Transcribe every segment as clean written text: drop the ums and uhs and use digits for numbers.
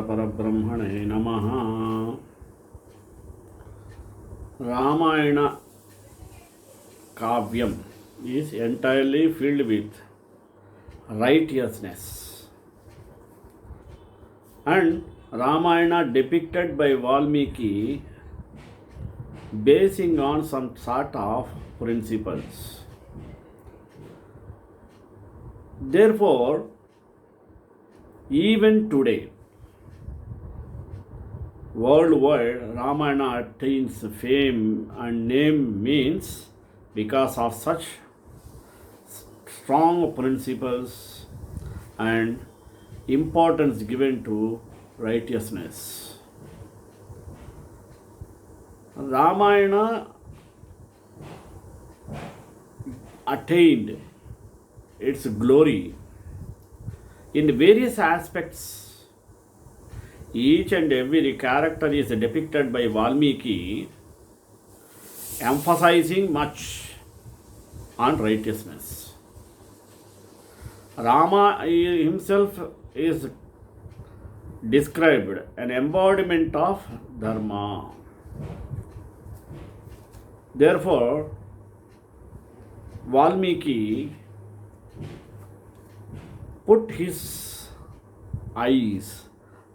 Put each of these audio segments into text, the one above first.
Parabrahmane Namaha. Ramayana Kavyam is entirely filled with righteousness, and Ramayana depicted by Valmiki basing on some sort of principles. Therefore, even today, worldwide, Ramayana attains fame and name means because of such strong principles and importance given to righteousness. Ramayana attained its glory in various aspects. Each and every character is depicted by Valmiki, emphasizing much on righteousness. Rama himself is described an embodiment of Dharma. Therefore, Valmiki put his eyes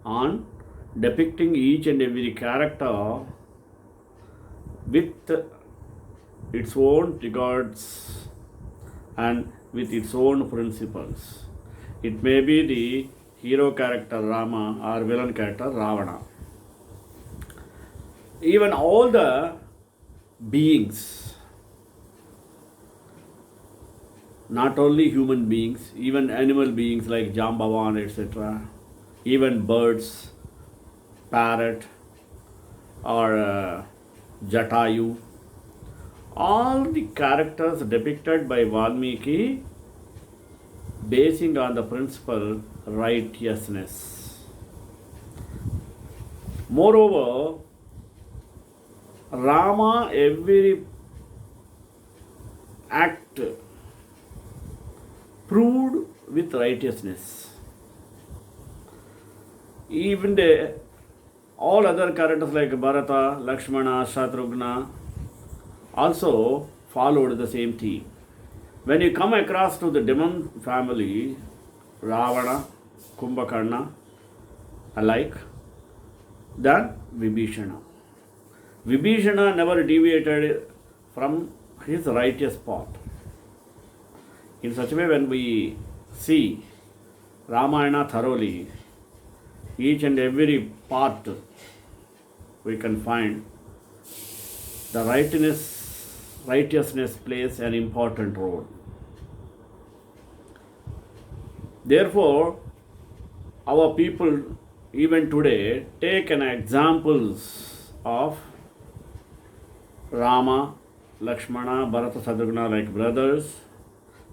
on depicting each and every character with its own regards and with its own principles. It may be the hero character Rama or villain character Ravana. Even all the beings, not only human beings, even animal beings like Jambavan, etc., even birds, parrot, or Jatayu, all the characters depicted by Valmiki basing on the principle righteousness. Moreover, Rama, every act proved with righteousness. Even all other characters like Bharata, Lakshmana, Shatrugna also followed the same theme. When you come across to the demon family, Ravana, Kumbhakarna, alike, then Vibhishana. Vibhishana never deviated from his righteous path. In such a way, when we see Ramayana thoroughly, each and every part we can find the righteousness plays an important role. Therefore, our people even today take an examples of Rama, Lakshmana, Bharata, Shatrugna like brothers,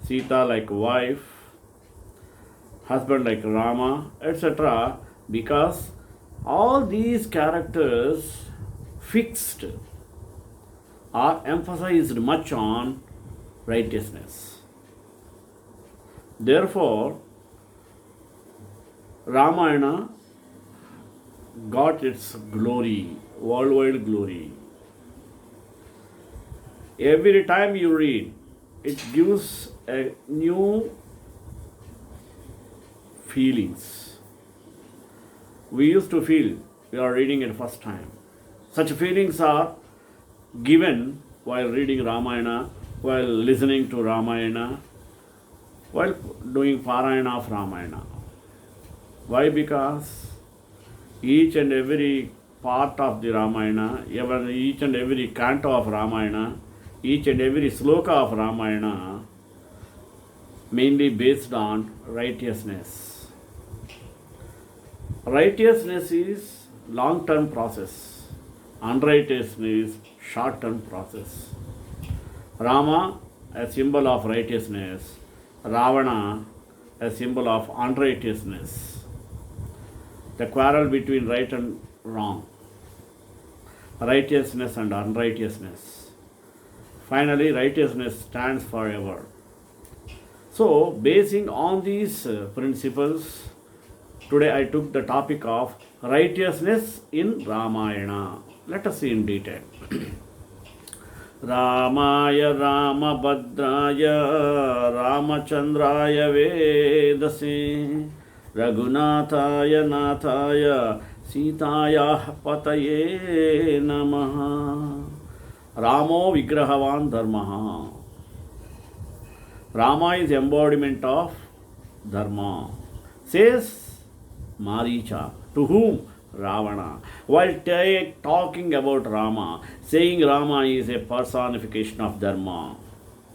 Sita like wife, husband like Rama, etc., because all these characters fixed or emphasized much on righteousness. Therefore, Ramayana got its glory, worldwide glory. Every time you read, it gives a new feelings. We used to feel we are reading it first time. Such feelings are given while reading Ramayana, while listening to Ramayana, while doing Parayana of Ramayana. Why? Because each and every part of the Ramayana, even each and every canto of Ramayana, each and every sloka of Ramayana, mainly based on righteousness. Righteousness is long-term process. Unrighteousness is short-term process. Rama, a symbol of righteousness. Ravana, a symbol of unrighteousness. The quarrel between right and wrong. Righteousness and unrighteousness. Finally, righteousness stands forever. So, basing on these principles, today I took the topic of righteousness in Ramayana. Let us see in detail. Ramaya Ramabhadraya Ramachandraya Vedase Raghunathaya Nathaya Sitaya Pataye Namaha. Ramo Vigrahavan Dharmaha. Rama is embodiment of Dharma. Says Maricha. To whom? Ravana. While talking about Rama, saying Rama is a personification of Dharma.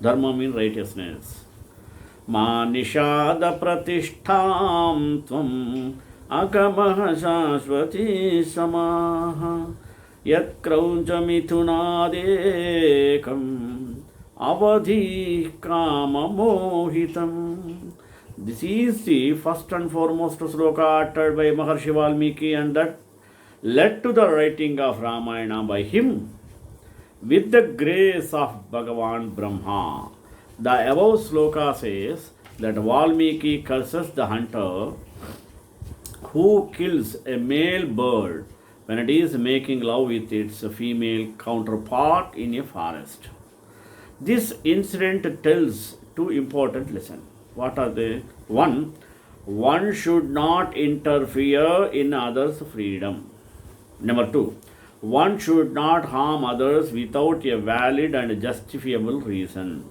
Dharma means righteousness. Ma nishada pratishtham tvam akamaha shashvati samaha yat krauja mithunadekam avadhi kama mohitam. This is the first and foremost sloka uttered by Maharshi Valmiki, and that led to the writing of Ramayana by him with the grace of Bhagavan Brahma. The above sloka says that Valmiki curses the hunter who kills a male bird when it is making love with its female counterpart in a forest. This incident tells two important lessons. What are they? One should not interfere in others' freedom. Number two, one should not harm others without a valid and justifiable reason.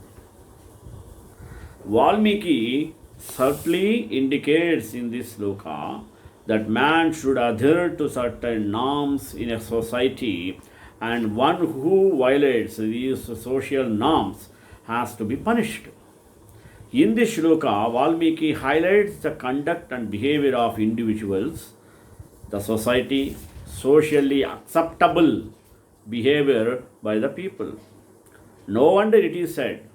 Valmiki subtly indicates in this sloka that man should adhere to certain norms in a society, and one who violates these social norms has to be punished. In this shloka, Valmiki highlights the conduct and behavior of individuals, the society, socially acceptable behavior by the people. No wonder it is said,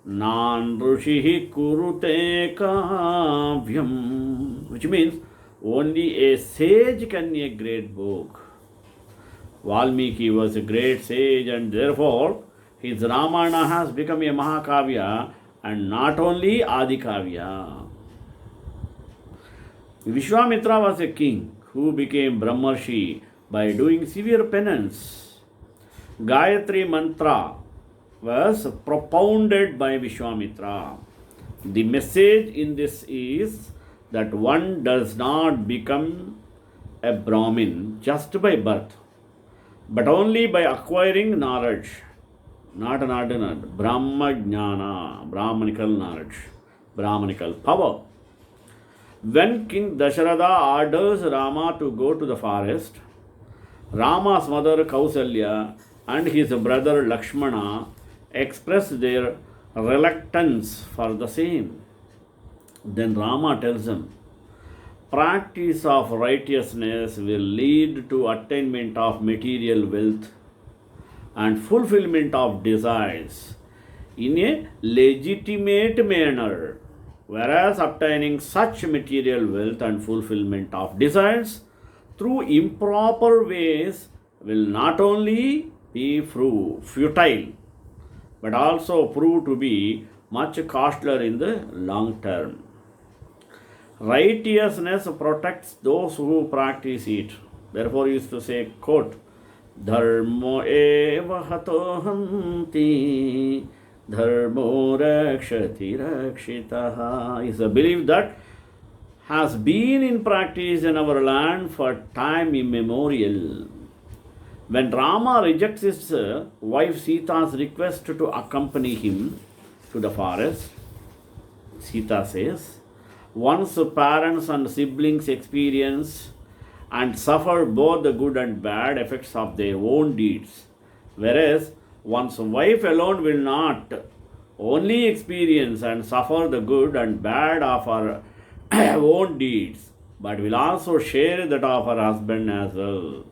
Nan Rushihi Kurute Kavyam, which means only a sage can a great book. Valmiki was a great sage, and therefore his Ramayana has become a Mahakavya and not only Adikavya. Vishwamitra was a king who became Brahmarshi by doing severe penance. Gayatri Mantra was propounded by Vishwamitra. The message in this is that one does not become a Brahmin just by birth, but only by acquiring knowledge. Not an ordinary Brahma Jnana, Brahmanical knowledge, Brahmanical power. When King Dasharatha orders Rama to go to the forest, Rama's mother Kausalya and his brother Lakshmana express their reluctance for the same. Then Rama tells them, practice of righteousness will lead to attainment of material wealth and fulfillment of desires in a legitimate manner, whereas obtaining such material wealth and fulfillment of desires through improper ways will not only be futile but also prove to be much costlier in the long term. Righteousness protects those who practice it. Therefore, he used to say, quote, Dharmo eva hatohanti dharmo rakshati rakshitaha, is a belief that has been in practice in our land for time immemorial. When Rama rejects his wife Sita's request to accompany him to the forest, Sita says, once parents and siblings experience and suffer both the good and bad effects of their own deeds, whereas one's wife alone will not only experience and suffer the good and bad of her own deeds, but will also share that of her husband as well.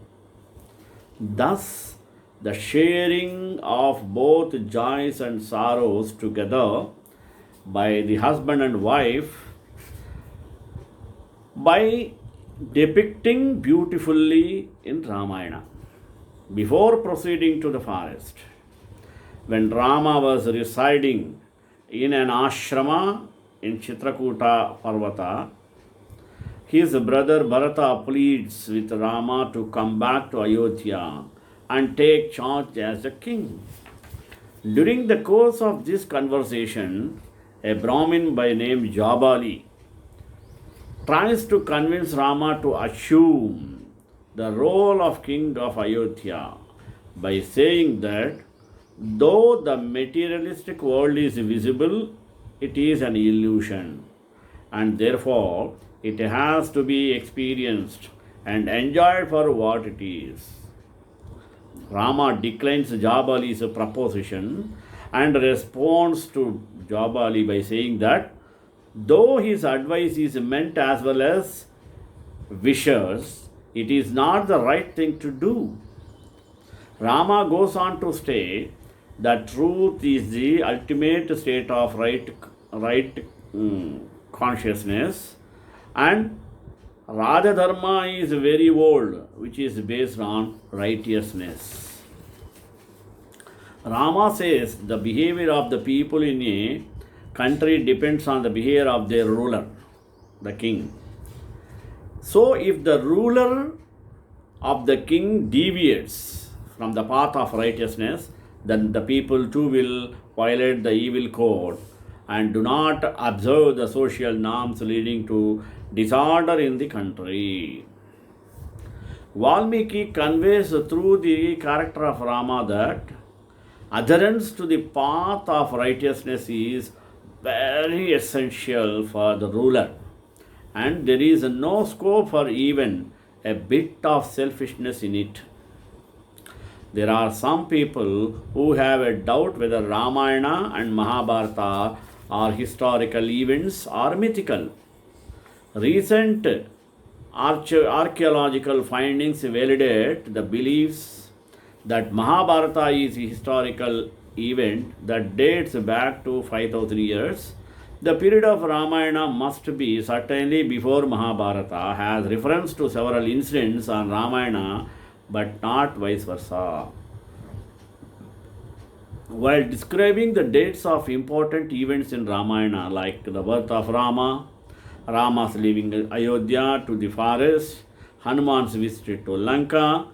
Thus, the sharing of both joys and sorrows together by the husband and wife, by depicting beautifully in Ramayana. Before proceeding to the forest, when Rama was residing in an ashrama in Chitrakuta Parvata, His brother Bharata pleads with Rama to come back to Ayodhya and take charge as the king. During the course of this conversation, a Brahmin by name Jabali tries to convince Rama to assume the role of king of Ayodhya by saying that though the materialistic world is visible, it is an illusion, and therefore it has to be experienced and enjoyed for what it is. Rama declines Jabali's proposition and responds to Jabali by saying that though his advice is meant as well as wishes, it is not the right thing to do. Rama goes on to state that truth is the ultimate state of right consciousness, and Raja Dharma is very old, which is based on righteousness. Rama says the behavior of the people in a country depends on the behavior of their ruler, the king. So, if the ruler of the king deviates from the path of righteousness, then the people too will violate the evil code and do not observe the social norms leading to disorder in the country. Valmiki conveys through the character of Rama that adherence to the path of righteousness is very essential for the ruler, and there is no scope for even a bit of selfishness in it. There are some people who have a doubt whether Ramayana and Mahabharata are historical events or mythical. Recent archaeological findings validate the beliefs that Mahabharata is a historical event that dates back to 5000 years. The period of Ramayana must be certainly before Mahabharata, has reference to several incidents on Ramayana but not vice versa. While describing the dates of important events in Ramayana like the birth of Rama, Rama's leaving Ayodhya to the forest, Hanuman's visit to Lanka,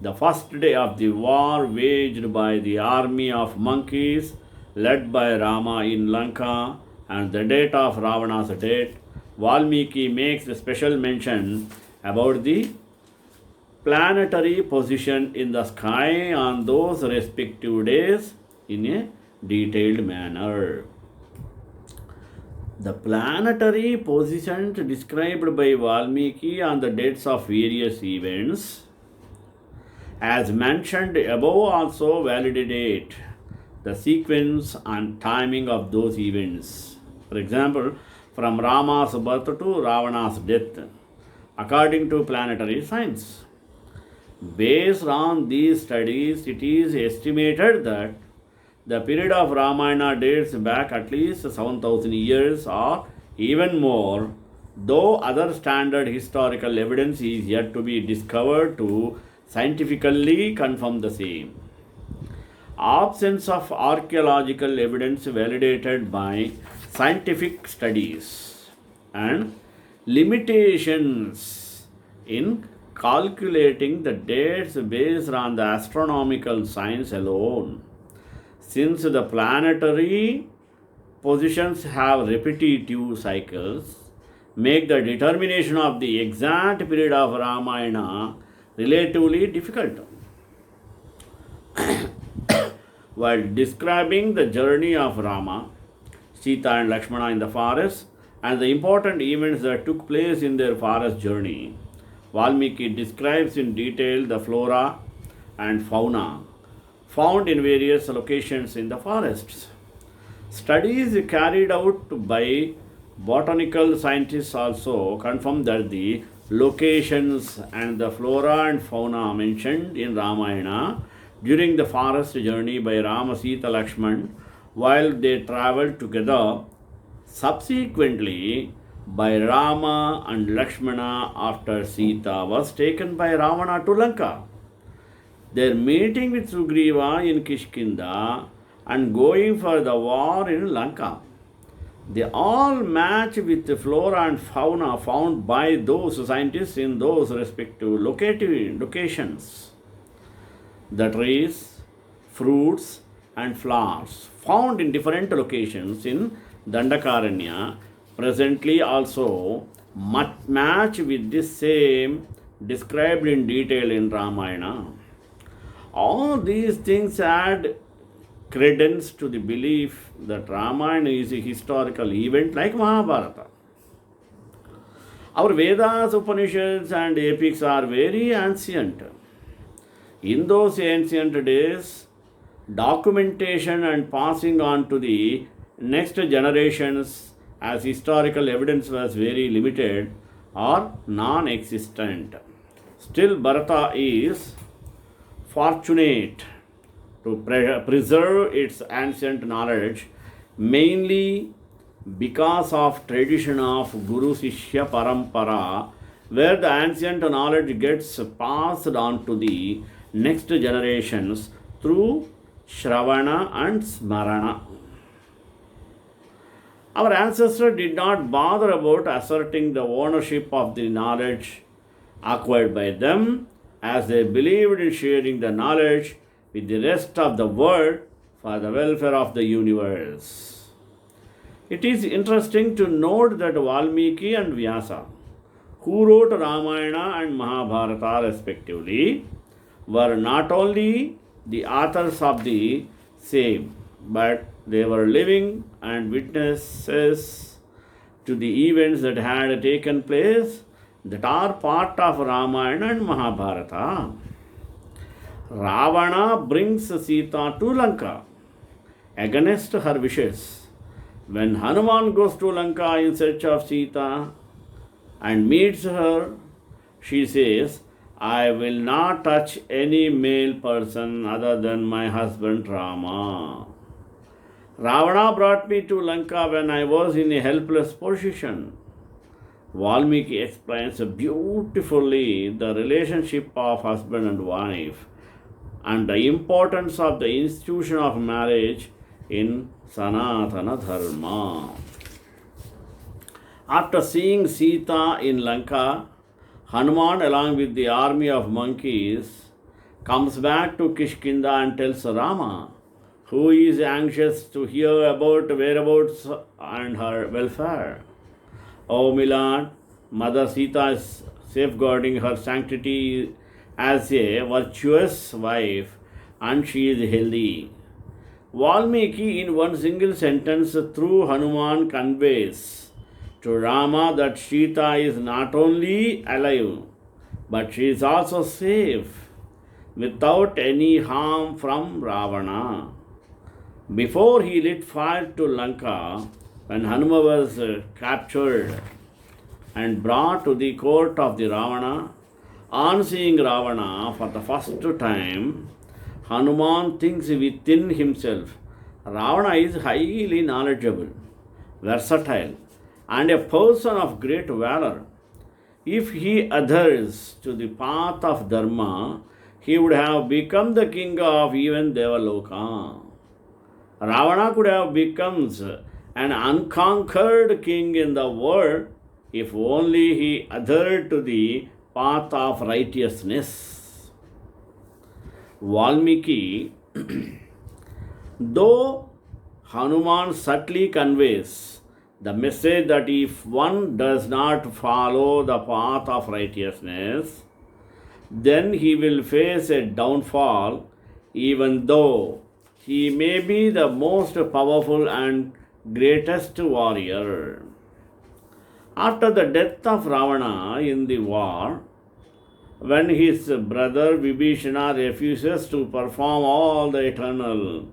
the first day of the war waged by the army of monkeys led by Rama in Lanka, and the date of Ravana's death, Valmiki makes a special mention about the planetary position in the sky on those respective days in a detailed manner. The planetary positions described by Valmiki on the dates of various events, as mentioned above, also validate the sequence and timing of those events. For example, from Rama's birth to Ravana's death, according to planetary science. Based on these studies, it is estimated that the period of Ramayana dates back at least 7000 years or even more, though other standard historical evidence is yet to be discovered to scientifically confirm the same. Absence of archaeological evidence validated by scientific studies and limitations in calculating the dates based on the astronomical science alone. Since the planetary positions have repetitive cycles, make the determination of the exact period of Ramayana relatively difficult. While describing the journey of Rama, Sita and Lakshmana in the forest and the important events that took place in their forest journey, Valmiki describes in detail the flora and fauna found in various locations in the forests. Studies carried out by botanical scientists also confirm that the locations and the flora and fauna mentioned in Ramayana during the forest journey by Rama, Sita, Lakshman while they travelled together, subsequently by Rama and Lakshmana after Sita was taken by Ravana to Lanka. Their meeting with Sugriva in Kishkinda and going for the war in Lanka. They all match with the flora and fauna found by those scientists in those respective locations. The trees, fruits, and flowers found in different locations in Dandakaranya presently also match with the same described in detail in Ramayana. All these things add credence to the belief that Ramayana is a historical event like Mahabharata. Our Vedas, Upanishads, and epics are very ancient. In those ancient days, documentation and passing on to the next generations as historical evidence was very limited or non existent. Still, Bharata is fortunate to preserve its ancient knowledge mainly because of tradition of Guru Sishya Parampara, where the ancient knowledge gets passed on to the next generations through Shravana and Smarana. Our ancestors did not bother about asserting the ownership of the knowledge acquired by them, as they believed in sharing the knowledge with the rest of the world for the welfare of the universe. It is interesting to note that Valmiki and Vyasa, who wrote Ramayana and Mahabharata respectively, were not only the authors of the same, but they were living and witnesses to the events that had taken place that are part of Ramayana and Mahabharata. Ravana brings Sita to Lanka against her wishes. When Hanuman goes to Lanka in search of Sita and meets her, she says, I will not touch any male person other than my husband Rama. Ravana brought me to Lanka when I was in a helpless position. Valmiki explains beautifully the relationship of husband and wife and the importance of the institution of marriage in Sanatana Dharma. After seeing Sita in Lanka, Hanuman, along with the army of monkeys, comes back to Kishkinda and tells Rama, who is anxious to hear about whereabouts and her welfare. O Milad, Mother Sita is safeguarding her sanctity as a virtuous wife and she is healthy. Valmiki, in one single sentence through Hanuman, conveys to Rama that Sita is not only alive, but she is also safe, without any harm from Ravana. Before he lit fire to Lanka, when Hanuman was captured and brought to the court of the Ravana, on seeing Ravana for the first time, Hanuman thinks within himself, Ravana is highly knowledgeable, versatile, and a person of great valor. If he adheres to the path of Dharma, he would have become the king of even Devaloka. Ravana could have become an unconquered king in the world if only he adhered to the path of righteousness. Valmiki, though Hanuman subtly conveys the message that if one does not follow the path of righteousness, then he will face a downfall, even though he may be the most powerful and greatest warrior. After the death of Ravana in the war, when his brother Vibhishana refuses to perform all the eternal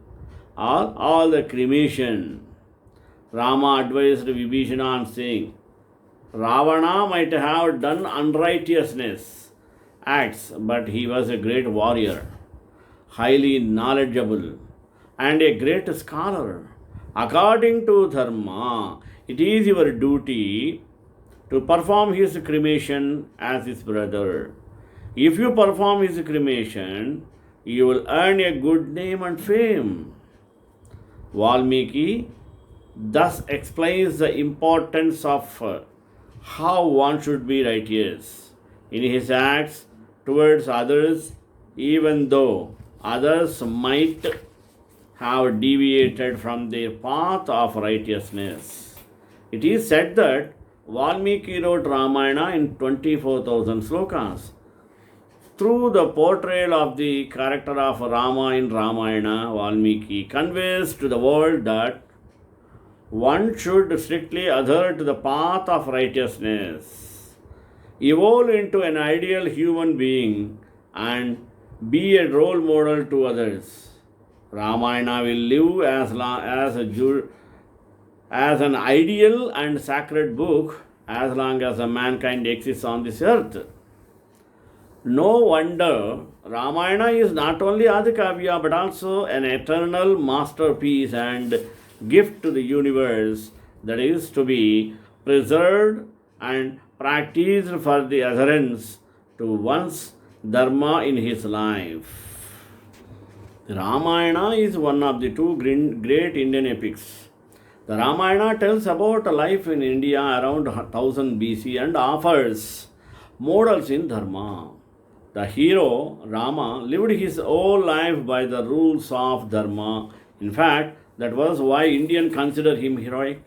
or all the cremation, Rama advised Vibhishana and saying, Ravana might have done unrighteousness acts, but he was a great warrior, highly knowledgeable, and a great scholar. According to Dharma, it is your duty to perform his cremation as his brother. If you perform his cremation, you will earn a good name and fame. Valmiki thus explains the importance of how one should be righteous in his acts towards others, even though others might have deviated from their path of righteousness. It is said that Valmiki wrote Ramayana in 24,000 slokas. Through the portrayal of the character of Rama in Ramayana, Valmiki conveys to the world that one should strictly adhere to the path of righteousness, evolve into an ideal human being, and be a role model to others. Ramayana will live as an ideal and sacred book as long as mankind exists on this earth. No wonder Ramayana is not only Adikavya but also an eternal masterpiece and gift to the universe that is to be preserved and practiced for the adherence to one's dharma in his life. The Ramayana is one of the two great Indian epics. The Ramayana tells about a life in India around 1000 BC and offers models in dharma. The hero, Rama, lived his whole life by the rules of dharma. In fact, that was why Indians consider him heroic.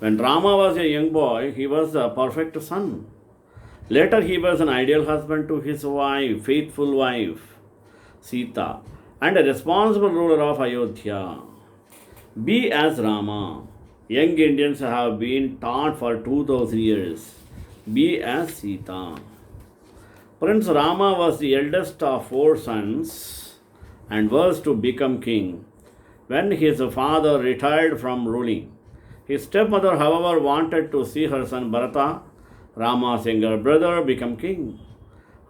When Rama was a young boy, he was a perfect son. Later, he was an ideal husband to his wife, faithful wife, Sita, and a responsible ruler of Ayodhya. Be as Rama. Young Indians have been taught for 2000 years. Be as Sita. Prince Rama was the eldest of four sons and was to become king when his father retired from ruling. His stepmother, however, wanted to see her son Bharata, Rama's younger brother, become king.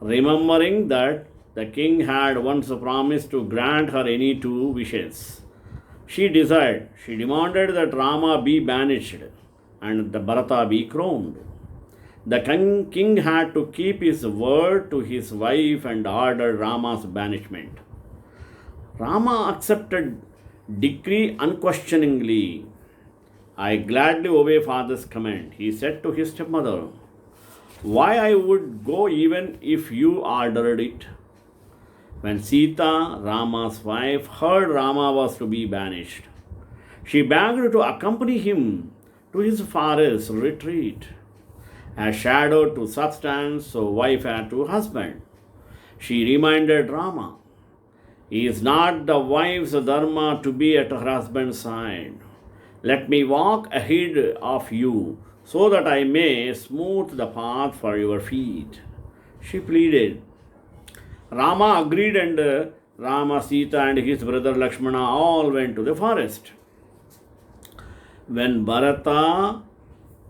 Remembering that the king had once promised to grant her any two wishes, she demanded that Rama be banished and the Bharata be crowned. The king had to keep his word to his wife and ordered Rama's banishment. Rama accepted decree unquestioningly. I gladly obey father's command, he said to his stepmother. Why I would go even if you ordered it? When Sita, Rama's wife, heard Rama was to be banished, she begged to accompany him to his forest retreat. As shadow to substance, so wife had to husband. She reminded Rama, is not the wife's dharma to be at her husband's side? Let me walk ahead of you so that I may smooth the path for your feet. She pleaded. Rama agreed and Rama, Sita and his brother Lakshmana all went to the forest. When Bharata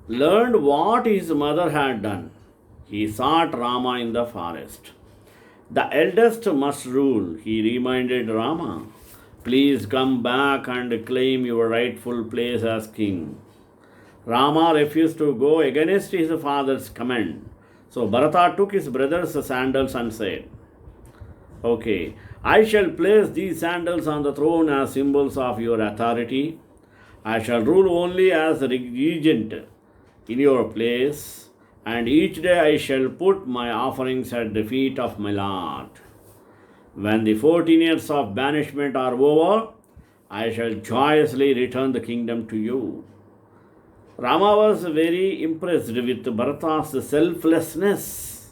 learned what his mother had done, he sought Rama in the forest. The eldest must rule, he reminded Rama. Please come back and claim your rightful place as king. Rama refused to go against his father's command. So Bharata took his brother's sandals and said, Okay, I shall place these sandals on the throne as symbols of your authority. I shall rule only as regent in your place, and each day I shall put my offerings at the feet of my Lord. When the 14 years of banishment are over, I shall joyously return the kingdom to you. Rama was very impressed with Bharata's selflessness.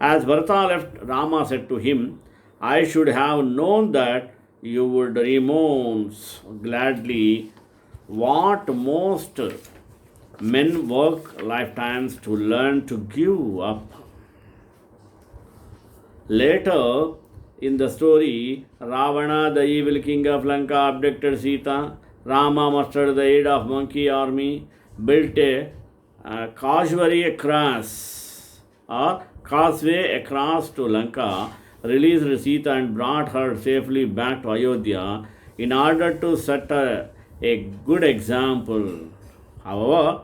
As Bharata left, Rama said to him, I should have known that you would renounce gladly what most men work lifetimes to learn to give up. Later in the story, Ravana, the evil king of Lanka, abducted Sita. Rama mustered the aid of monkey army, built a causeway across to Lanka, released Sita and brought her safely back to Ayodhya in order to set a good example. However,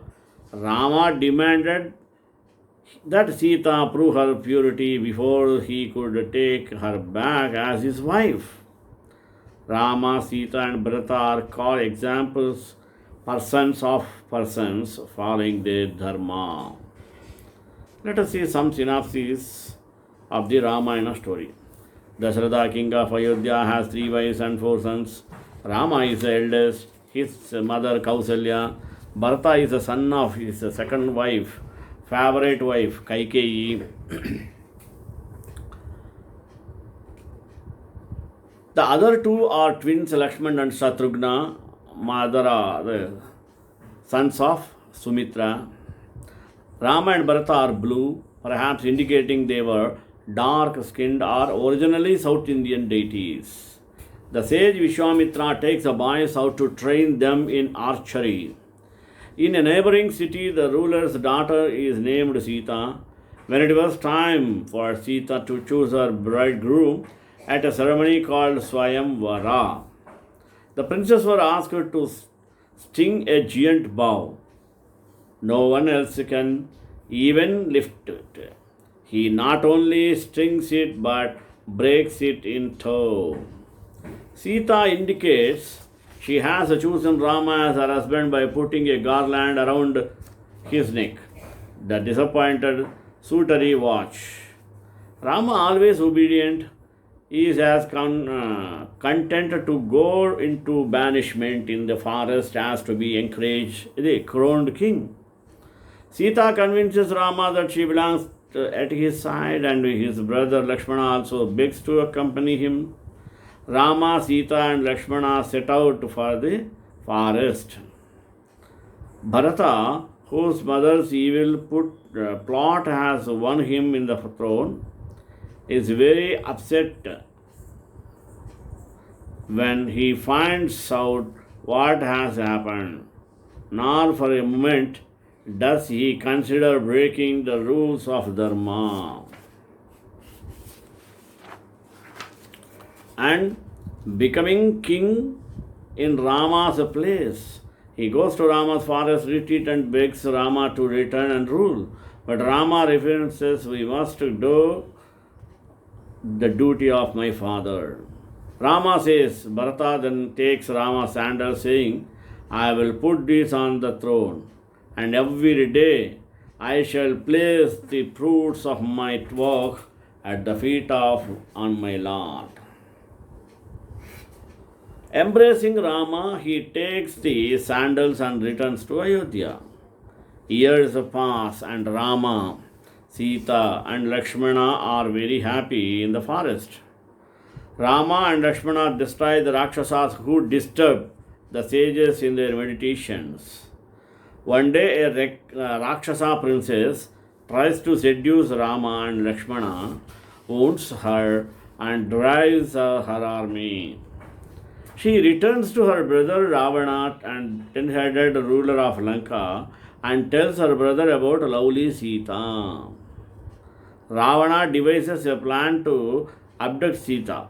Rama demanded that Sita prove her purity before he could take her back as his wife. Rama, Sita and Bharata are called examples persons of persons following their dharma. Let us see some synopsis of the Ramayana story. Dasharatha, king of Ayodhya, has 3 wives and 4 sons. Rama is the eldest, his mother Kausalya. Bharata is the son of his second wife, favorite wife Kaikeyi. The other 2 are twins Lakshman and Shatrughna, Madara, the sons of Sumitra. Rama and Bharata are blue, perhaps indicating they were dark skinned or originally South Indian deities. The sage Vishwamitra takes the boys out to train them in archery. In a neighboring city, the ruler's daughter is named Sita. When it was time for Sita to choose her bridegroom at a ceremony called Swayamvara, the princess was asked to sting a giant bow. No one else can even lift it. He not only strings it but breaks it in two. Sita indicates she has chosen Rama as her husband by putting a garland around his neck. The disappointed suitors watch. Rama, always obedient, is as content to go into banishment in the forest as to be encouraged the crowned king. Sita convinces Rama that she belongs at his side, and his brother Lakshmana also begs to accompany him. Rama, Sita and Lakshmana set out for the forest. Bharata, whose mother's evil plot has won him in the throne, is very upset when he finds out what has happened. Nor for a moment does he consider breaking the rules of Dharma and becoming king in Rama's place. He goes to Rama's forest retreat and begs Rama to return and rule. But Rama refuses, we must do the duty of my father. Rama says, Bharata then takes Rama's sandals, saying, I will put these on the throne, and every day I shall place the fruits of my work at the feet of on my Lord. Embracing Rama, he takes the sandals and returns to Ayodhya. Years pass, and Rama, Sita, and Lakshmana are very happy in the forest. Rama and Lakshmana destroy the Rakshasas who disturb the sages in their meditations. One day, a Rakshasa princess tries to seduce Rama, and Lakshmana wounds her and drives her army. She returns to her brother Ravana and ten-headed ruler of Lanka and tells her brother about lovely Sita. Ravana devises a plan to abduct Sita.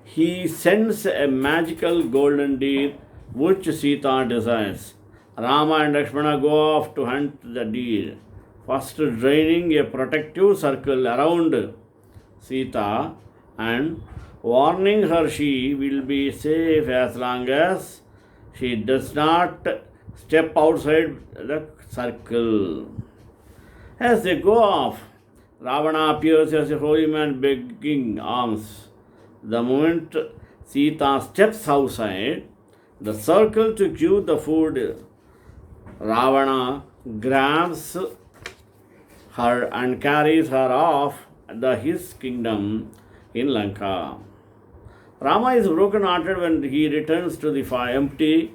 He sends a magical golden deer which Sita desires. Rama and Lakshmana go off to hunt the deer, first draining a protective circle around Sita and warning her she will be safe as long as she does not step outside the circle. As they go off, Ravana appears as a holy man begging alms. The moment Sita steps outside the circle to give the food, Ravana grabs her and carries her off his kingdom in Lanka. Rama is broken-hearted when he returns to the empty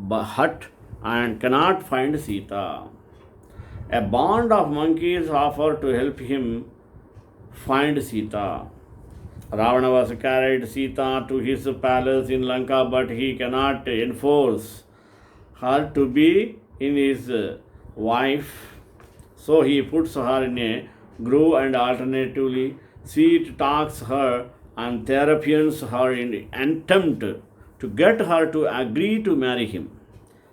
hut and cannot find Sita. A band of monkeys offer to help him find Sita. Ravana was carried Sita to his palace in Lanka, but he cannot enforce her to be his wife. So he puts her in a grove and alternatively sweet talks her and therapians her in an attempt to get her to agree to marry him.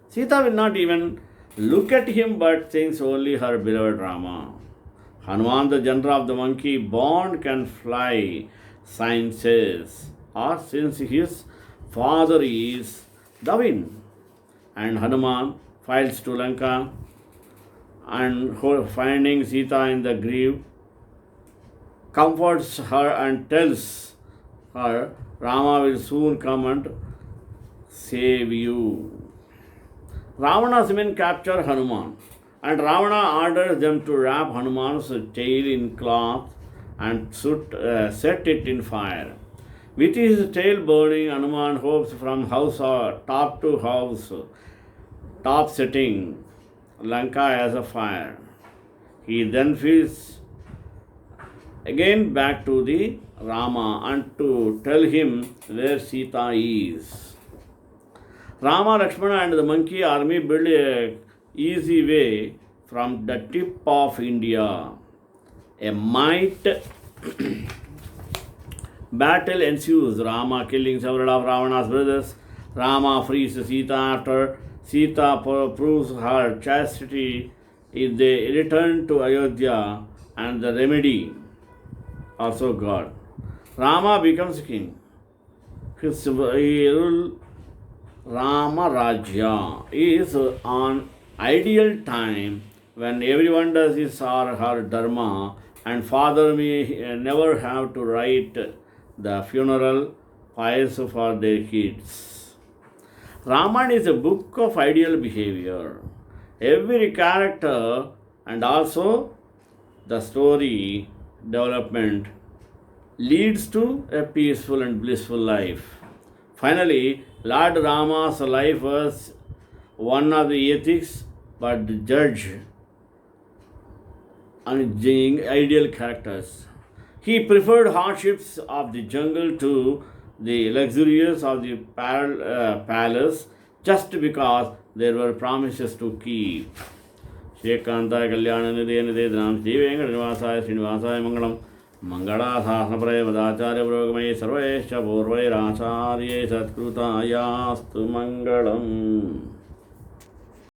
Sita will not even look at him but thinks only her beloved Rama. Hanuman, the general of the monkey band, can fly, sciences, or since his father is the wind. and Hanuman files to Lanka and finding Sita in the grave, comforts her and tells her Rama will soon come and save you. Ravana's men capture Hanuman, and Ravana orders them to wrap Hanuman's tail in cloth and set it in fire. With his tail burning, Hanuman hops from house or top to house, top setting Lanka as a fire. He then feels again back to the Rama and to tell him where Sita is. Rama, Lakshmana and the monkey army build a easy way from the tip of India. A might battle ensues, Rama killing several of Ravana's brothers. Rama frees Sita after Sita proves her chastity if they return to Ayodhya, and the remedy also God. Rama becomes king. He rule Rama Rajya is an ideal time when everyone does his or her dharma, and father may never have to write the funeral piles for their kids. Ramayana is a book of ideal behavior. Every character and also the story development leads to a peaceful and blissful life. Finally, Lord Rama's life was one of the ethics, but the judge and ideal characters. He preferred hardships of the jungle to the luxurious of the palace just because there were promises to keep. Shekanta Kalyana Nidhi Nidhi Dhanam Sri Venkatnivasaya Srinivasaya Mangalam Mangalasasanapraya Vadacharya Purogamai Sarvesha Purvairacharye Satkruta Yastu Mangalam.